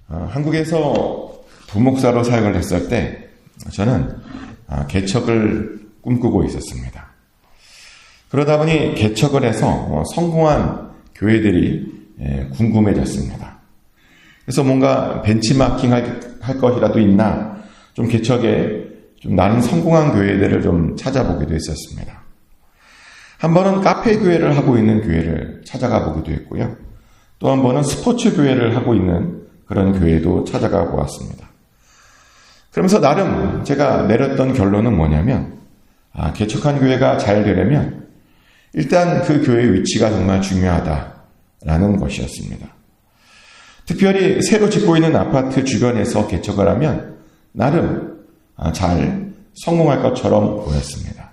한국에서 부목사로 사역을 했을 때 저는 개척을 꿈꾸고 있었습니다. 그러다 보니 개척을 해서 성공한 교회들이 궁금해졌습니다. 그래서 뭔가 벤치마킹 할 것이라도 있나 좀 개척에 좀 나는 성공한 교회들을 좀 찾아보기도 했었습니다. 한 번은 카페 교회를 하고 있는 교회를 찾아가 보기도 했고요. 또 한 번은 스포츠 교회를 하고 있는 그런 교회도 찾아가 보았습니다. 그러면서 나름 제가 내렸던 결론은 뭐냐면 개척한 교회가 잘 되려면 일단 그 교회의 위치가 정말 중요하다라는 것이었습니다. 특별히 새로 짓고 있는 아파트 주변에서 개척을 하면 나름 잘 성공할 것처럼 보였습니다.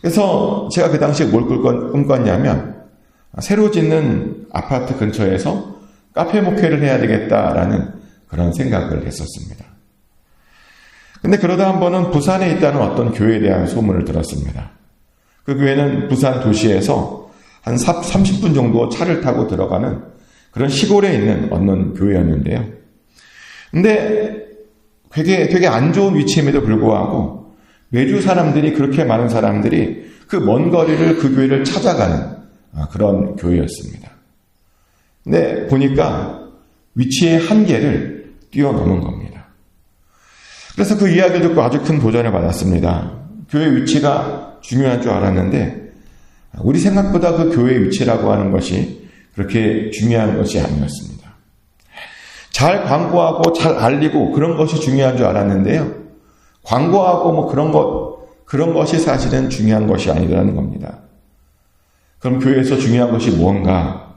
그래서 제가 그 당시에 뭘 꿈꿨냐면 새로 짓는 아파트 근처에서 카페 목회를 해야 되겠다라는 그런 생각을 했었습니다. 근데 그러다 한 번은 부산에 있다는 어떤 교회에 대한 소문을 들었습니다. 그 교회는 부산 도시에서 한 30분 정도 차를 타고 들어가는 그런 시골에 있는 어느 교회였는데요. 근데 되게 안 좋은 위치임에도 불구하고 매주 그렇게 많은 사람들이 그 먼 거리를 그 교회를 찾아가는 그런 교회였습니다. 근데 보니까 위치의 한계를 뛰어넘은 겁니다. 그래서 그 이야기를 듣고 아주 큰 도전을 받았습니다. 교회 위치가 중요한 줄 알았는데 우리 생각보다 그 교회 위치라고 하는 것이 그렇게 중요한 것이 아니었습니다. 잘 광고하고 잘 알리고 그런 것이 중요한 줄 알았는데요. 광고하고 뭐 그런 것이 사실은 중요한 것이 아니라는 겁니다. 그럼 교회에서 중요한 것이 무언가?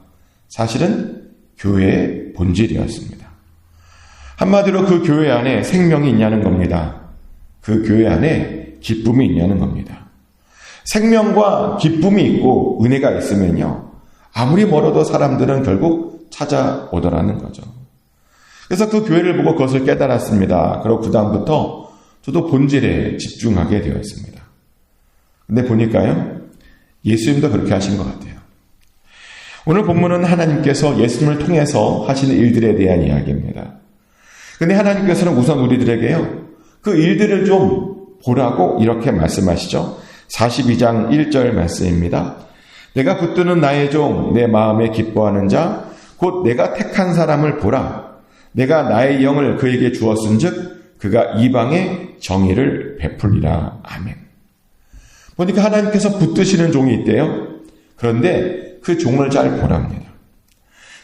사실은 교회의 본질이었습니다. 한마디로 그 교회 안에 생명이 있냐는 겁니다. 그 교회 안에 기쁨이 있냐는 겁니다. 생명과 기쁨이 있고 은혜가 있으면요. 아무리 멀어도 사람들은 결국 찾아오더라는 거죠. 그래서 그 교회를 보고 그것을 깨달았습니다. 그리고 그 다음부터 저도 본질에 집중하게 되었습니다. 근데 보니까요. 예수님도 그렇게 하신 것 같아요. 오늘 본문은 하나님께서 예수님을 통해서 하시는 일들에 대한 이야기입니다. 근데 하나님께서는 우선 우리들에게요. 그 일들을 좀 보라고 이렇게 말씀하시죠. 42장 1절 말씀입니다. 내가 붙드는 나의 종, 내 마음에 기뻐하는 자, 곧 내가 택한 사람을 보라. 내가 나의 영을 그에게 주었은즉 그가 이방에 정의를 베풀리라. 아멘. 보니까 하나님께서 붙드시는 종이 있대요. 그런데 그 종을 잘 보랍니다.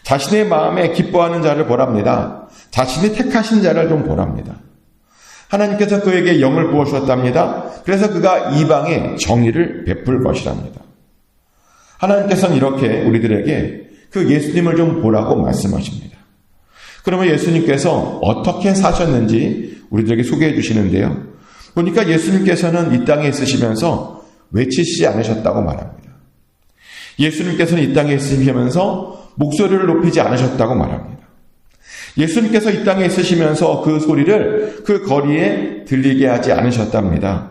자신의 마음에 기뻐하는 자를 보랍니다. 자신이 택하신 자를 좀 보랍니다. 하나님께서 그에게 영을 부어주셨답니다. 그래서 그가 이방에 정의를 베풀 것이랍니다. 하나님께서는 이렇게 우리들에게 그 예수님을 좀 보라고 말씀하십니다. 그러면 예수님께서 어떻게 사셨는지 우리들에게 소개해 주시는데요. 보니까 예수님께서는 이 땅에 있으시면서 외치시지 않으셨다고 말합니다. 예수님께서는 이 땅에 있으시면서 목소리를 높이지 않으셨다고 말합니다. 예수님께서 이 땅에 있으시면서 그 소리를 그 거리에 들리게 하지 않으셨답니다.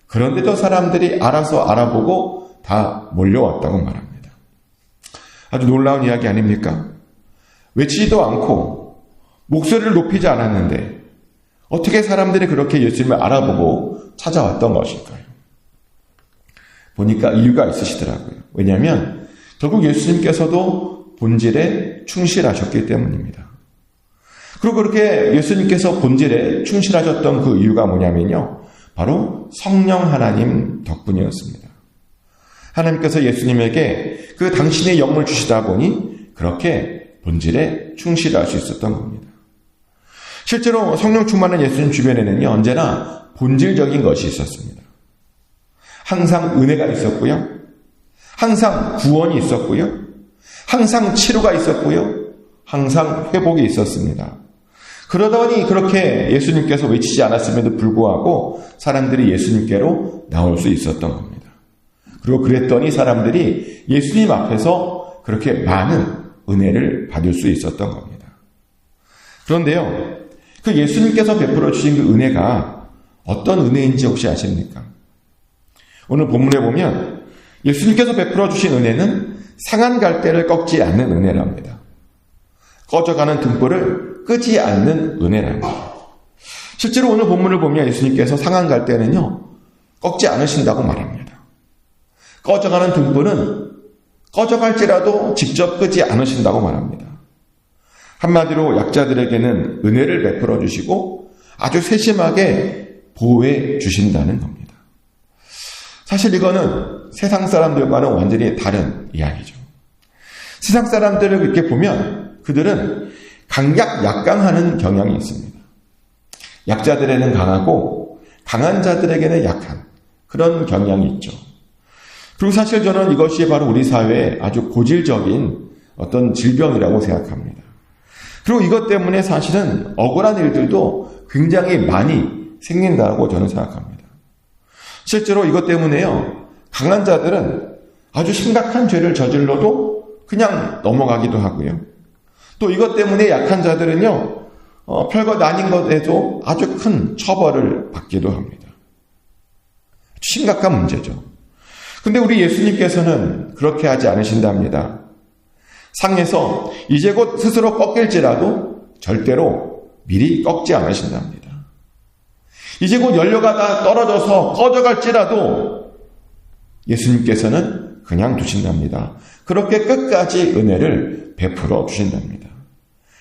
그런데도 사람들이 알아서 알아보고 다 몰려왔다고 말합니다. 아주 놀라운 이야기 아닙니까? 외치지도 않고 목소리를 높이지 않았는데 어떻게 사람들이 그렇게 예수님을 알아보고 찾아왔던 것일까요? 보니까 이유가 있으시더라고요. 왜냐하면 결국 예수님께서도 본질에 충실하셨기 때문입니다. 그리고 그렇게 예수님께서 본질에 충실하셨던 그 이유가 뭐냐면요. 바로 성령 하나님 덕분이었습니다. 하나님께서 예수님에게 그 당신의 영을 주시다 보니 그렇게 본질에 충실할 수 있었던 겁니다. 실제로 성령 충만한 예수님 주변에는요. 언제나 본질적인 것이 있었습니다. 항상 은혜가 있었고요. 항상 구원이 있었고요. 항상 치료가 있었고요. 항상 회복이 있었습니다. 그러다 보니 그렇게 예수님께서 외치지 않았음에도 불구하고 사람들이 예수님께로 나올 수 있었던 겁니다. 그리고 그랬더니 사람들이 예수님 앞에서 그렇게 많은 은혜를 받을 수 있었던 겁니다. 그런데요, 그 예수님께서 베풀어 주신 그 은혜가 어떤 은혜인지 혹시 아십니까? 오늘 본문에 보면 예수님께서 베풀어 주신 은혜는 상한 갈대를 꺾지 않는 은혜랍니다. 꺼져가는 등불을 끄지 않는 은혜랍니다. 실제로 오늘 본문을 보면 예수님께서 상한 갈 때는요, 꺾지 않으신다고 말합니다. 꺼져가는 등불은 꺼져갈지라도 직접 끄지 않으신다고 말합니다. 한마디로 약자들에게는 은혜를 베풀어 주시고 아주 세심하게 보호해 주신다는 겁니다. 사실 이거는 세상 사람들과는 완전히 다른 이야기죠. 세상 사람들을 이렇게 보면 그들은 강약약강하는 경향이 있습니다. 약자들에게는 강하고 강한 자들에게는 약한 그런 경향이 있죠. 그리고 사실 저는 이것이 바로 우리 사회의 아주 고질적인 어떤 질병이라고 생각합니다. 그리고 이것 때문에 사실은 억울한 일들도 굉장히 많이 생긴다고 저는 생각합니다. 실제로 이것 때문에요, 강한 자들은 아주 심각한 죄를 저질러도 그냥 넘어가기도 하고요. 또 이것 때문에 약한 자들은요, 별것 아닌 것에도 아주 큰 처벌을 받기도 합니다. 심각한 문제죠. 근데 우리 예수님께서는 그렇게 하지 않으신답니다. 상에서 이제 곧 스스로 꺾일지라도 절대로 미리 꺾지 않으신답니다. 이제 곧 연료가 떨어져서 꺼져갈지라도 예수님께서는 그냥 두신답니다. 그렇게 끝까지 은혜를 베풀어 주신답니다.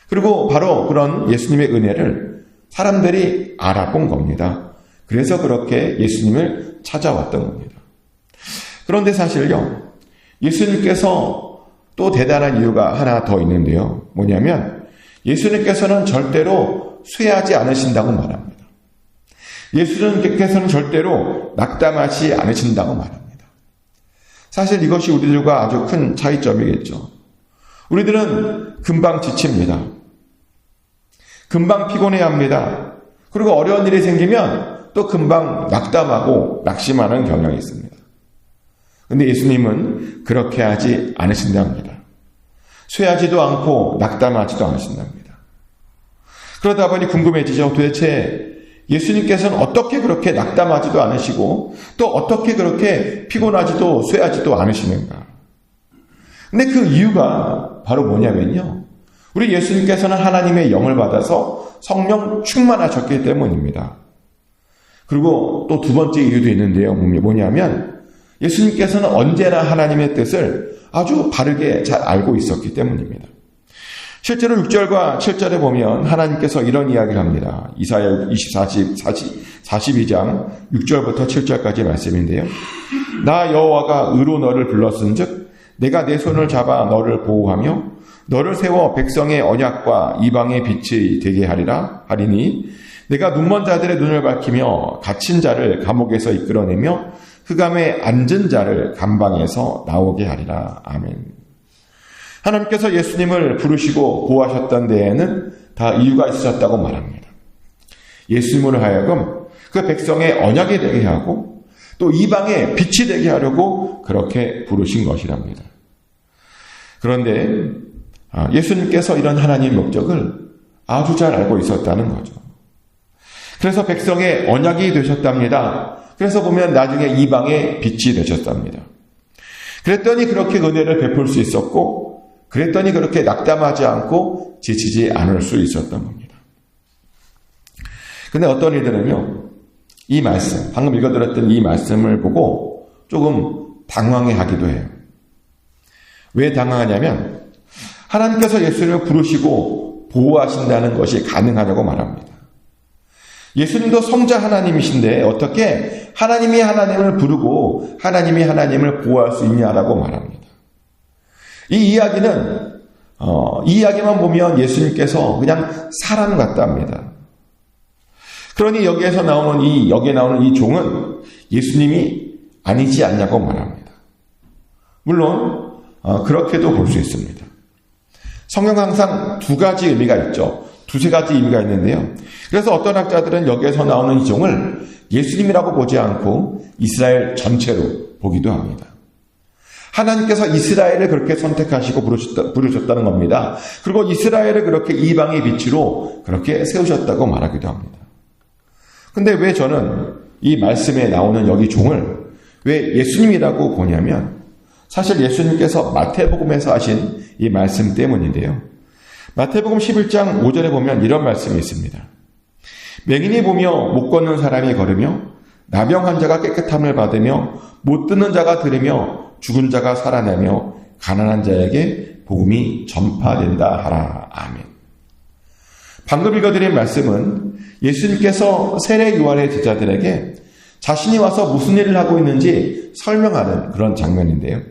그리고 바로 그런 예수님의 은혜를 사람들이 알아본 겁니다. 그래서 그렇게 예수님을 찾아왔던 겁니다. 그런데 사실요, 예수님께서 또 대단한 이유가 하나 더 있는데요. 뭐냐면 예수님께서는 절대로 쇠하지 않으신다고 말합니다. 예수님께서는 절대로 낙담하지 않으신다고 말합니다. 사실 이것이 우리들과 아주 큰 차이점이겠죠. 우리들은 금방 지칩니다. 금방 피곤해합니다. 그리고 어려운 일이 생기면 또 금방 낙담하고 낙심하는 경향이 있습니다. 그런데 예수님은 그렇게 하지 않으신답니다. 쇠하지도 않고 낙담하지도 않으신답니다. 그러다 보니 궁금해지죠. 도대체 예수님께서는 어떻게 그렇게 낙담하지도 않으시고 또 어떻게 그렇게 피곤하지도 쇠하지도 않으시는가? 근데 그 이유가 바로 뭐냐면요, 우리 예수님께서는 하나님의 영을 받아서 성령 충만하셨기 때문입니다. 그리고 또 두 번째 이유도 있는데요. 뭐냐면 예수님께서는 언제나 하나님의 뜻을 아주 바르게 잘 알고 있었기 때문입니다. 실제로 6절과 7절에 보면 하나님께서 이런 이야기를 합니다. 이사야 42장 6절부터 7절까지 말씀인데요. 나 여호와가 의로 너를 불렀은즉 내가 내 손을 잡아 너를 보호하며 너를 세워 백성의 언약과 이방의 빛이 되게 하리니 내가 눈먼 자들의 눈을 밝히며 갇힌 자를 감옥에서 이끌어내며 흑암에 앉은 자를 감방에서 나오게 하리라. 아멘. 하나님께서 예수님을 부르시고 보호하셨던 데에는 다 이유가 있으셨다고 말합니다. 예수님으로 하여금 그 백성의 언약이 되게 하고 또 이방의 빛이 되게 하려고 그렇게 부르신 것이랍니다. 그런데 예수님께서 이런 하나님의 목적을 아주 잘 알고 있었다는 거죠. 그래서 백성의 언약이 되셨답니다. 그래서 보면 나중에 이방의 빛이 되셨답니다. 그랬더니 그렇게 은혜를 베풀 수 있었고 그랬더니 그렇게 낙담하지 않고 지치지 않을 수 있었던 겁니다. 근데 어떤 이들은요, 이 말씀, 방금 읽어드렸던 이 말씀을 보고 조금 당황해하기도 해요. 왜 당황하냐면 하나님께서 예수님을 부르시고 보호하신다는 것이 가능하냐고 말합니다. 예수님도 성자 하나님이신데 어떻게 하나님이 하나님을 부르고 하나님이 하나님을 보호할 수 있냐라고 말합니다. 이 이야기만 보면 예수님께서 그냥 사람 같답니다. 그러니 여기에 나오는 이 종은 예수님이 아니지 않냐고 말합니다. 물론 그렇게도 볼 수 있습니다. 성경 항상 두 가지 의미가 있죠. 두세 가지 의미가 있는데요. 그래서 어떤 학자들은 여기에서 나오는 이 종을 예수님이라고 보지 않고 이스라엘 전체로 보기도 합니다. 하나님께서 이스라엘을 그렇게 선택하시고 부르셨다는 겁니다. 그리고 이스라엘을 그렇게 이방의 빛으로 그렇게 세우셨다고 말하기도 합니다. 근데 왜 저는 이 말씀에 나오는 여기 종을 왜 예수님이라고 보냐면 사실 예수님께서 마태복음에서 하신 이 말씀 때문인데요. 마태복음 11장 5절에 보면 이런 말씀이 있습니다. 맹인이 보며 못 걷는 사람이 걸으며 나병 환자가 깨끗함을 받으며 못 듣는 자가 들으며 죽은 자가 살아나며 가난한 자에게 복음이 전파된다 하라. 아멘. 방금 읽어드린 말씀은 예수님께서 세례 요한의 제자들에게 자신이 와서 무슨 일을 하고 있는지 설명하는 그런 장면인데요.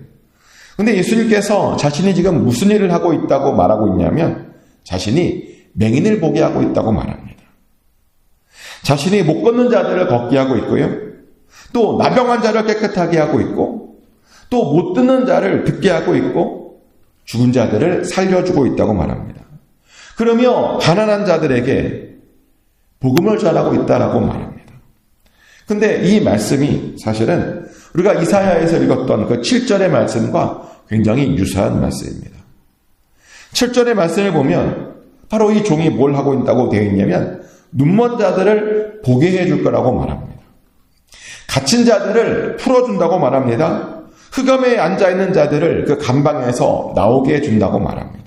근데 예수님께서 자신이 지금 무슨 일을 하고 있다고 말하고 있냐면 자신이 맹인을 보게 하고 있다고 말합니다. 자신이 못 걷는 자들을 걷게 하고 있고요. 또 나병 환자를 깨끗하게 하고 있고 또 못 듣는 자를 듣게 하고 있고 죽은 자들을 살려주고 있다고 말합니다. 그러며 가난한 자들에게 복음을 전하고 있다라고 말합니다. 근데 이 말씀이 사실은 우리가 이사야에서 읽었던 그 7절의 말씀과 굉장히 유사한 말씀입니다. 7절의 말씀을 보면 바로 이 종이 뭘 하고 있다고 되어 있냐면 눈먼 자들을 보게 해줄 거라고 말합니다. 갇힌 자들을 풀어준다고 말합니다. 흑암에 앉아있는 자들을 그 감방에서 나오게 해준다고 말합니다.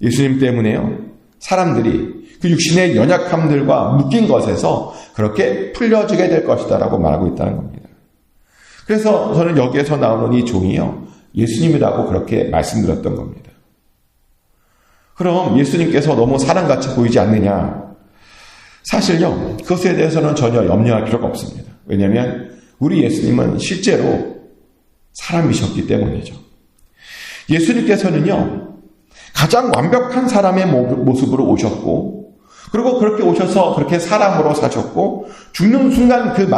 예수님 때문에요. 사람들이 그 육신의 연약함들과 묶인 것에서 그렇게 풀려지게 될 것이다라고 말하고 있다는 겁니다. 그래서 저는 여기에서 나오는 이 종이요. 예수님이라고 그렇게 말씀드렸던 겁니다. 그럼 예수님께서 너무 사람같이 보이지 않느냐? 사실요. 그것에 대해서는 전혀 염려할 필요가 없습니다. 왜냐하면 우리 예수님은 실제로 사람이셨기 때문이죠. 예수님께서는요. 가장 완벽한 사람의 모습으로 오셨고 그리고 그렇게 오셔서 그렇게 사람으로 사셨고 죽는 순간 그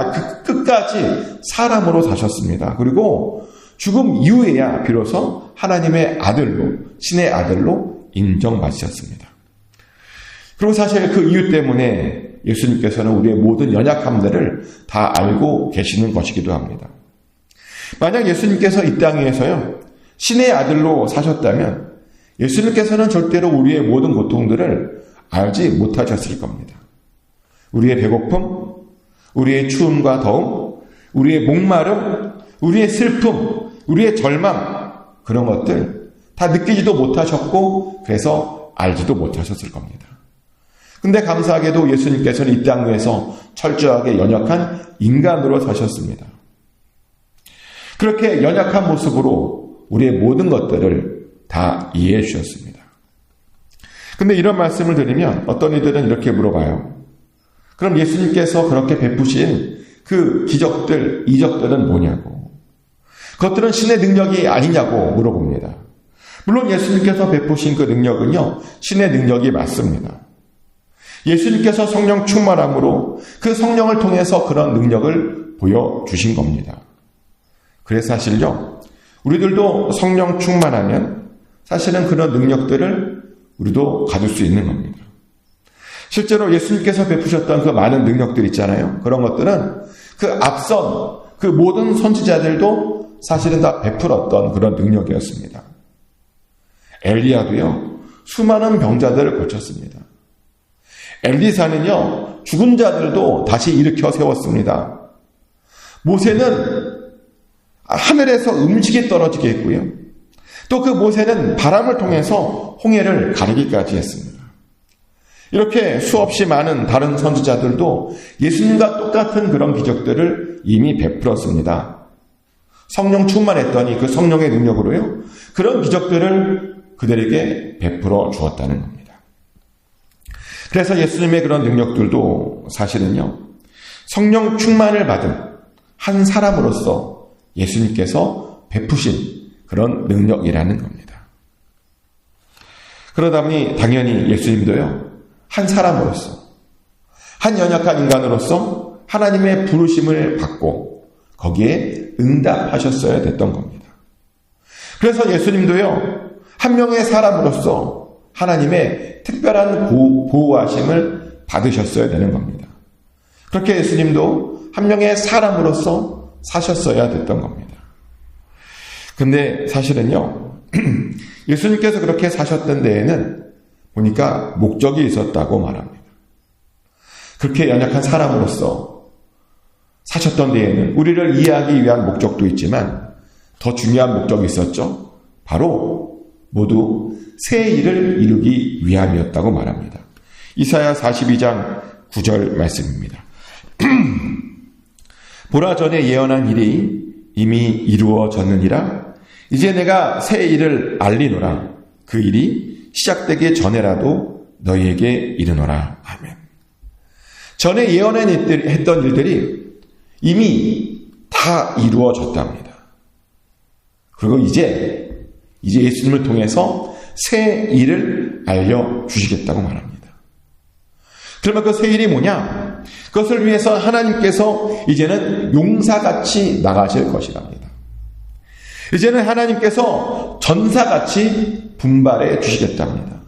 끝까지 사람으로 사셨습니다. 그리고 죽음 이후에야 비로소 하나님의 아들로 신의 아들로 인정받으셨습니다. 그리고 사실 그 이유 때문에 예수님께서는 우리의 모든 연약함들을 다 알고 계시는 것이기도 합니다. 만약 예수님께서 이 땅 위에서요 신의 아들로 사셨다면 예수님께서는 절대로 우리의 모든 고통들을 알지 못하셨을 겁니다. 우리의 배고픔, 우리의 추움과 더움, 우리의 목마름, 우리의 슬픔, 우리의 절망 그런 것들 다 느끼지도 못하셨고 그래서 알지도 못하셨을 겁니다. 근데 감사하게도 예수님께서는 이 땅 위에서 철저하게 연약한 인간으로 사셨습니다. 그렇게 연약한 모습으로 우리의 모든 것들을 다 이해해 주셨습니다. 근데 이런 말씀을 드리면 어떤 이들은 이렇게 물어봐요. 그럼 예수님께서 그렇게 베푸신 그 기적들, 이적들은 뭐냐고. 그것들은 신의 능력이 아니냐고 물어봅니다. 물론 예수님께서 베푸신 그 능력은요, 신의 능력이 맞습니다. 예수님께서 성령 충만함으로 그 성령을 통해서 그런 능력을 보여주신 겁니다. 그래서 사실요, 우리들도 성령 충만하면 사실은 그런 능력들을 우리도 가질 수 있는 겁니다. 실제로 예수님께서 베푸셨던 그 많은 능력들 있잖아요. 그런 것들은 그 앞선 그 모든 선지자들도 사실은 다 베풀었던 그런 능력이었습니다. 엘리야도요, 수많은 병자들을 고쳤습니다. 엘리사는요, 죽은 자들도 다시 일으켜 세웠습니다. 모세는 하늘에서 음식이 떨어지게 했고요. 또 그 모세는 바람을 통해서 홍해를 가르기까지 했습니다. 이렇게 수없이 많은 다른 선지자들도 예수님과 똑같은 그런 기적들을 이미 베풀었습니다. 성령 충만했더니 그 성령의 능력으로요, 그런 기적들을 그들에게 베풀어 주었다는 겁니다. 그래서 예수님의 그런 능력들도 사실은요, 성령 충만을 받은 한 사람으로서 예수님께서 베푸신 그런 능력이라는 겁니다. 그러다 보니 당연히 예수님도요, 한 사람으로서, 한 연약한 인간으로서 하나님의 부르심을 받고 거기에 응답하셨어야 됐던 겁니다. 그래서 예수님도요, 한 명의 사람으로서 하나님의 특별한 보호하심을 받으셨어야 되는 겁니다. 그렇게 예수님도 한 명의 사람으로서 사셨어야 됐던 겁니다. 근데 사실은요, 예수님께서 그렇게 사셨던 데에는 보니까 목적이 있었다고 말합니다. 그렇게 연약한 사람으로서 사셨던 데에는 우리를 이해하기 위한 목적도 있지만 더 중요한 목적이 있었죠. 바로 모두 새 일을 이루기 위함이었다고 말합니다. 이사야 42장 9절 말씀입니다. 보라, 전에 예언한 일이 이미 이루어졌느니라. 이제 내가 새 일을 알리노라. 그 일이 시작되기 전에라도 너희에게 이르노라. 아멘. 전에 예언했던 일들이 이미 다 이루어졌답니다. 그리고 이제 예수님을 통해서 새 일을 알려주시겠다고 말합니다. 그러면 그 새 일이 뭐냐? 그것을 위해서 하나님께서 이제는 용사같이 나가실 것이랍니다. 이제는 하나님께서 전사같이 분발해 주시겠답니다.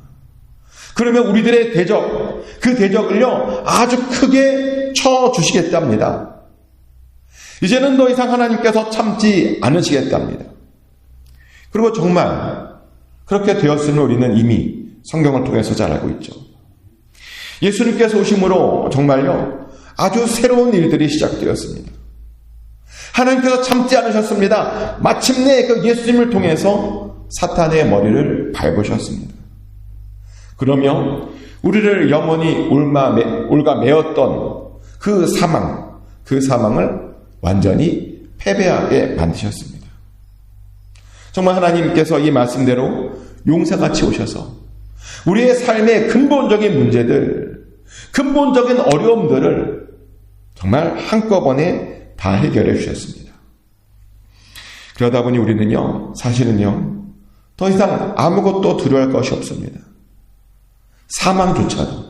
그러면 우리들의 대적, 그 대적을요 아주 크게 쳐주시겠답니다. 이제는 더 이상 하나님께서 참지 않으시겠답니다. 그리고 정말 그렇게 되었음을 우리는 이미 성경을 통해서 잘 알고 있죠. 예수님께서 오심으로 정말요 아주 새로운 일들이 시작되었습니다. 하나님께서 참지 않으셨습니다. 마침내 그 예수님을 통해서 사탄의 머리를 밟으셨습니다. 그러면 우리를 영원히 올가 매었던 그 사망을 완전히 패배하게 만드셨습니다. 정말 하나님께서 이 말씀대로 용사같이 오셔서 우리의 삶의 근본적인 문제들, 근본적인 어려움들을 정말 한꺼번에 다 해결해 주셨습니다. 그러다 보니 우리는요, 사실은요, 더 이상 아무것도 두려워할 것이 없습니다. 사망조차도,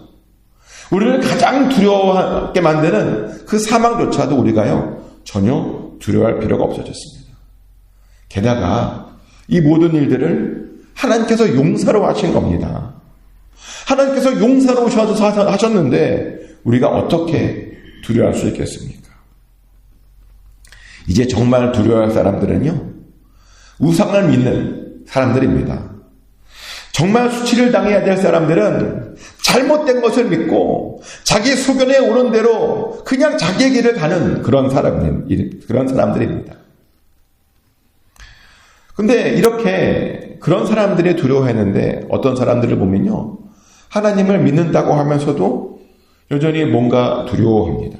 우리를 가장 두려워하게 만드는 그 사망조차도 우리가요, 전혀 두려워할 필요가 없어졌습니다. 게다가 이 모든 일들을 하나님께서 용사로 하신 겁니다. 하나님께서 용사로 오셔서 하셨는데 우리가 어떻게 두려워할 수 있겠습니까? 이제 정말 두려워할 사람들은요, 우상을 믿는 사람들입니다. 정말 수치를 당해야 될 사람들은 잘못된 것을 믿고 자기 소견에 오른 대로 그냥 자기의 길을 가는 그런 사람들입니다. 근데 이렇게 그런 사람들이 두려워했는데 어떤 사람들을 보면요, 하나님을 믿는다고 하면서도 여전히 뭔가 두려워합니다.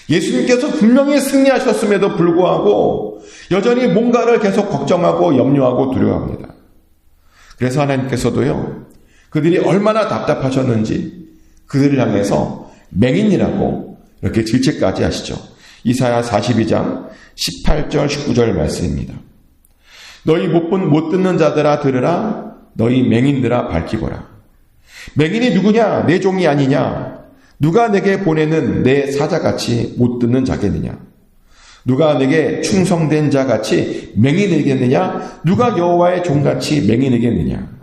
예수님께서 분명히 승리하셨음에도 불구하고 여전히 뭔가를 계속 걱정하고 염려하고 두려워합니다. 그래서 하나님께서도요, 그들이 얼마나 답답하셨는지 그들을 향해서 맹인이라고 이렇게 질책까지 하시죠. 이사야 42장 18절 19절 말씀입니다. 너희 못 듣는 자들아 들으라. 너희 맹인들아 밝히거라. 맹인이 누구냐? 내 종이 아니냐? 누가 내게 보내는 내 사자같이 못 듣는 자겠느냐? 누가 내게 충성된 자같이 맹인이겠느냐? 누가 여호와의 종같이 맹인이겠느냐?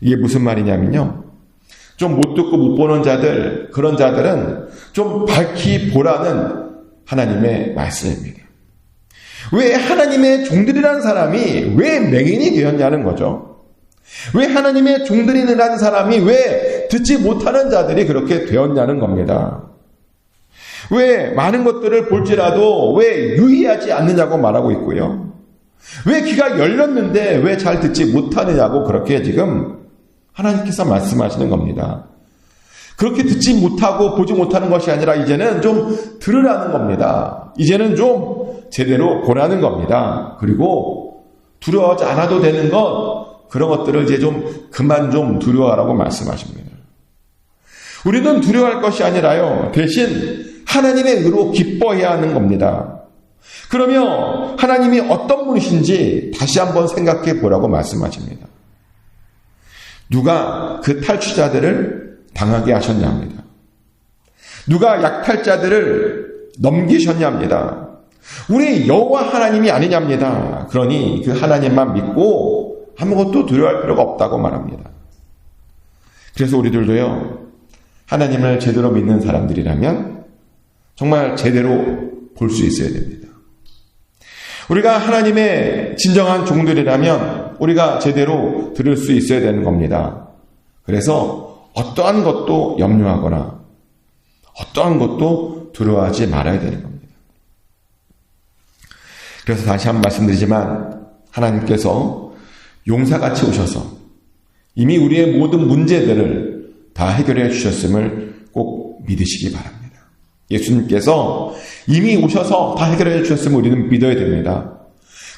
이게 무슨 말이냐면요, 좀 못 듣고 못 보는 자들, 그런 자들은 좀 밝히 보라는 하나님의 말씀입니다. 왜 하나님의 종들이라는 사람이 왜 맹인이 되었냐는 거죠. 왜 하나님의 종들이라는 사람이 왜 듣지 못하는 자들이 그렇게 되었냐는 겁니다. 왜 많은 것들을 볼지라도 왜 유의하지 않느냐고 말하고 있고요. 왜 귀가 열렸는데 왜 잘 듣지 못하느냐고 그렇게 지금 하나님께서 말씀하시는 겁니다. 그렇게 듣지 못하고 보지 못하는 것이 아니라 이제는 좀 들으라는 겁니다. 이제는 좀 제대로 보라는 겁니다. 그리고 두려워하지 않아도 되는 것, 그런 것들을 이제 좀 그만 좀 두려워하라고 말씀하십니다. 우리는 두려워할 것이 아니라요, 대신 하나님의 의로 기뻐해야 하는 겁니다. 그러면 하나님이 어떤 분이신지 다시 한번 생각해 보라고 말씀하십니다. 누가 그 탈취자들을 당하게 하셨냐 합니다. 누가 약탈자들을 넘기셨냐 합니다. 우리 여호와 하나님이 아니냐입니다. 그러니 그 하나님만 믿고 아무것도 두려워할 필요가 없다고 말합니다. 그래서 우리들도요, 하나님을 제대로 믿는 사람들이라면 정말 제대로 볼 수 있어야 됩니다. 우리가 하나님의 진정한 종들이라면 우리가 제대로 들을 수 있어야 되는 겁니다. 그래서 어떠한 것도 염려하거나 어떠한 것도 두려워하지 말아야 되는 겁니다. 그래서 다시 한번 말씀드리지만 하나님께서 용사같이 오셔서 이미 우리의 모든 문제들을 다 해결해 주셨음을 꼭 믿으시기 바랍니다. 예수님께서 이미 오셔서 다 해결해 주셨음을 우리는 믿어야 됩니다.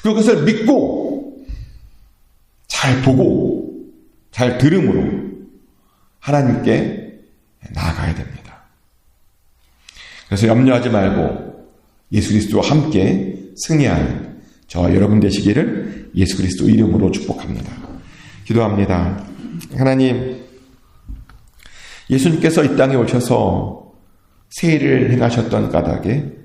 그것을 믿고 잘 보고 잘 들음으로 하나님께 나아가야 됩니다. 그래서 염려하지 말고 예수 그리스도와 함께 승리하는 저와 여러분 되시기를 예수 그리스도 이름으로 축복합니다. 기도합니다. 하나님, 예수님께서 이 땅에 오셔서 새 일을 행하셨던 까닭에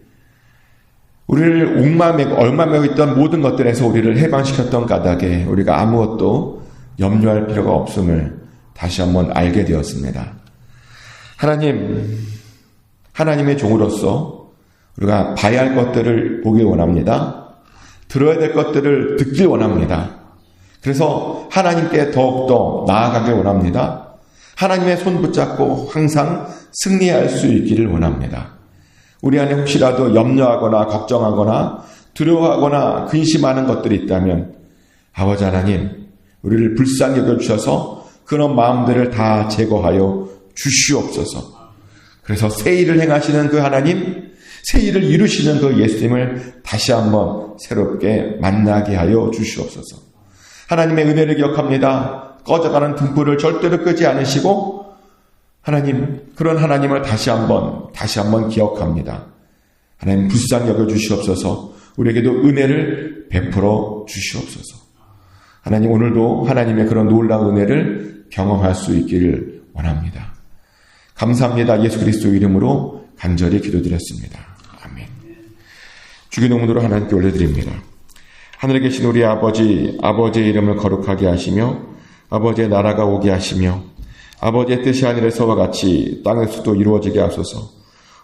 우리를 얽매고 있던 모든 것들에서 우리를 해방시켰던 까닭에 우리가 아무것도 염려할 필요가 없음을 다시 한번 알게 되었습니다. 하나님, 하나님의 종으로서 우리가 봐야 할 것들을 보길 원합니다. 들어야 될 것들을 듣길 원합니다. 그래서 하나님께 더욱더 나아가길 원합니다. 하나님의 손 붙잡고 항상 승리할 수 있기를 원합니다. 우리 안에 혹시라도 염려하거나 걱정하거나 두려워하거나 근심하는 것들이 있다면 아버지 하나님, 우리를 불쌍히 여겨주셔서 그런 마음들을 다 제거하여 주시옵소서. 그래서 새 일을 행하시는 그 하나님, 새 일을 이루시는 그 예수님을 다시 한번 새롭게 만나게 하여 주시옵소서. 하나님의 은혜를 기억합니다. 꺼져가는 등불을 절대로 끄지 않으시고 하나님, 그런 하나님을 다시 한번 기억합니다. 하나님 불쌍히 여겨주시옵소서. 우리에게도 은혜를 베풀어 주시옵소서. 하나님, 오늘도 하나님의 그런 놀라운 은혜를 경험할 수 있기를 원합니다. 감사합니다. 예수 그리스도 이름으로 간절히 기도드렸습니다. 아멘. 주기도문으로 하나님께 올려드립니다. 하늘에 계신 우리 아버지, 아버지의 이름을 거룩하게 하시며 아버지의 나라가 오게 하시며 아버지의 뜻이 하늘에서와 같이 땅에서도 이루어지게 하소서.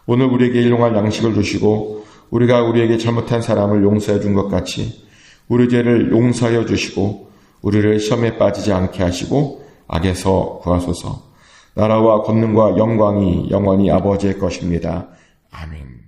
오늘 우리에게 일용할 양식을 주시고 우리가 우리에게 잘못한 사람을 용서해 준 것 같이 우리 죄를 용서하여 주시고 우리를 시험에 빠지지 않게 하시고 악에서 구하소서. 나라와 권능과 영광이 영원히 아버지의 것입니다. 아멘.